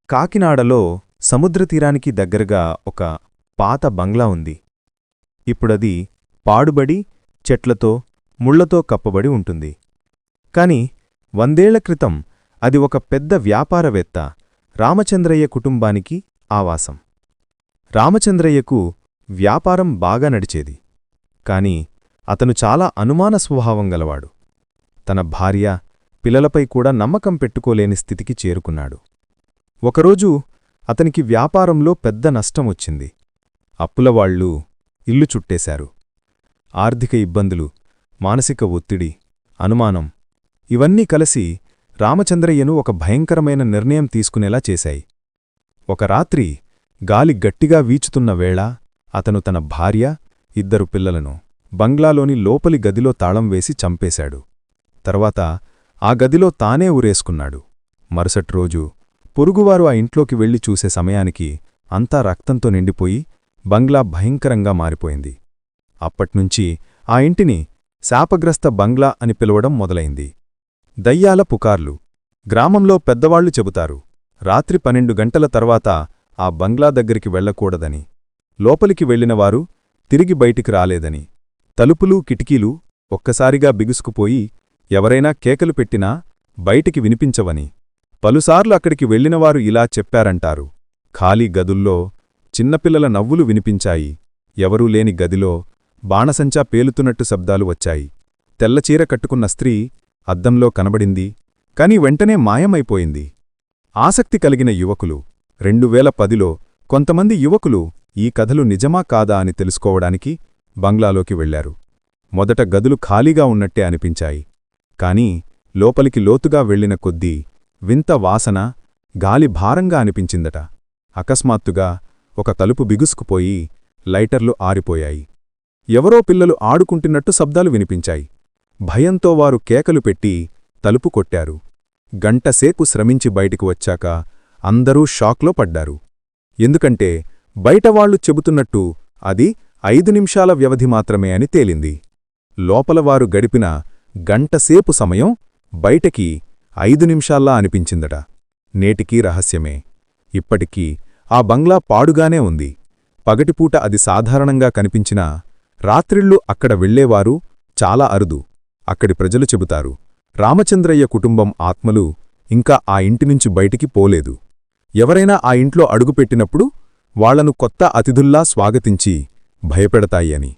కాకినాడలో సముద్రతీరానికి దగ్గరగా ఒక పాత బంగ్లా ఉంది. ఇప్పుడది పాడుబడి చెట్లతో ముళ్లతో కప్పబడి ఉంటుంది. కాని 100 ఏళ్ల క్రితం అది ఒక పెద్ద వ్యాపారవేత్త రామచంద్రయ్య కుటుంబానికి ఆవాసం. రామచంద్రయ్యకు వ్యాపారం బాగా నడిచేది. కాని అతను చాలా అనుమాన స్వభావం గలవాడు. తన భార్య, పిల్లలపై కూడా నమ్మకం పెట్టుకోలేని స్థితికి చేరుకున్నాడు. ఒకరోజు అతనికి వ్యాపారంలో పెద్ద నష్టం వచ్చింది. అప్పులవాళ్లు ఇల్లు చుట్టేశారు. ఆర్థిక ఇబ్బందులు, మానసిక ఒత్తిడి, అనుమానం ఇవన్నీ కలిసి రామచంద్రయ్యను ఒక భయంకరమైన నిర్ణయం తీసుకునేలా చేశాయి. ఒక రాత్రి గాలి గట్టిగా వీచుతున్న వేళ అతను తన భార్య, 2 పిల్లలను బంగ్లాలోని లోపలి గదిలో తాళం వేసి చంపేశాడు. తర్వాత ఆ గదిలో తానే ఊరేసుకున్నాడు. మరుసటి రోజు పొరుగువారు ఆ ఇంట్లోకి వెళ్లి చూసే సమయానికి అంతా రక్తంతో నిండిపోయి బంగ్లా భయంకరంగా మారిపోయింది. అప్పట్నుంచి ఆ ఇంటిని శాపగ్రస్త బంగ్లా అని పిలవడం మొదలైంది. దయ్యాల పుకార్లు గ్రామంలో పెద్దవాళ్లు చెబుతారు. రాత్రి 12 గంటల తర్వాత ఆ బంగ్లా దగ్గరికి వెళ్లకూడదని, లోపలికి వెళ్లినవారు తిరిగి బయటికి రాలేదని, తలుపులు కిటికీలు ఒక్కసారిగా బిగుసుకుపోయి ఎవరైనా కేకలు పెట్టినా బయటికి వినిపించవని, పలుసార్లు అక్కడికి వెళ్లినవారు ఇలా చెప్పారంటారు. ఖాళీ గదుల్లో చిన్నపిల్లల నవ్వులు వినిపించాయి. ఎవరూ లేని గదిలో బాణసంచా పేలుతున్నట్టు శబ్దాలు వచ్చాయి. తెల్లచీర కట్టుకున్న స్త్రీ అద్దంలో కనబడింది, కాని వెంటనే మాయమైపోయింది. ఆసక్తి కలిగిన యువకులు 2010లో కొంతమంది యువకులు ఈ కథలు నిజమా కాదా అని తెలుసుకోవడానికి బంగ్లాలోకి వెళ్లారు. మొదట గదులు ఖాళీగా ఉన్నట్టే అనిపించాయి. కాని లోపలికి లోతుగా వెళ్లిన కొద్దీ వింత వాసన, గాలి భారంగా అనిపించిందట. అకస్మాత్తుగా ఒక తలుపు బిగుసుకుపోయి లైటర్లు ఆరిపోయాయి. ఎవరో పిల్లలు ఆడుకుంటున్నట్టు శబ్దాలు వినిపించాయి. భయంతో వారు కేకలు పెట్టి తలుపు కొట్టారు. గంటసేపు శ్రమించి బయటికి వచ్చాక అందరూ షాక్లో పడ్డారు. ఎందుకంటే బయటవాళ్లు చెబుతున్నట్టు అది 5 నిమిషాల వ్యవధి మాత్రమే అని తేలింది. లోపలవారు గడిపిన గంటసేపు సమయం బయటకి 5 నిమిషాల్లా అనిపించిందట. నేటికీ రహస్యమే. ఇప్పటికీ ఆ బంగ్లా పాడుగానే ఉంది. పగటిపూట అది సాధారణంగా కనిపించినా రాత్రిళ్ళు అక్కడ వెళ్లేవారు చాలా అరుదు. అక్కడి ప్రజలు చెబుతారు, రామచంద్రయ్య కుటుంబం ఆత్మలు ఇంకా ఆ ఇంటినుంచి బయటికి పోలేదు. ఎవరైనా ఆ ఇంట్లో అడుగుపెట్టినప్పుడు వాళ్లను కొత్త అతిథుల్లా స్వాగతించి భయపెడతాయి అని.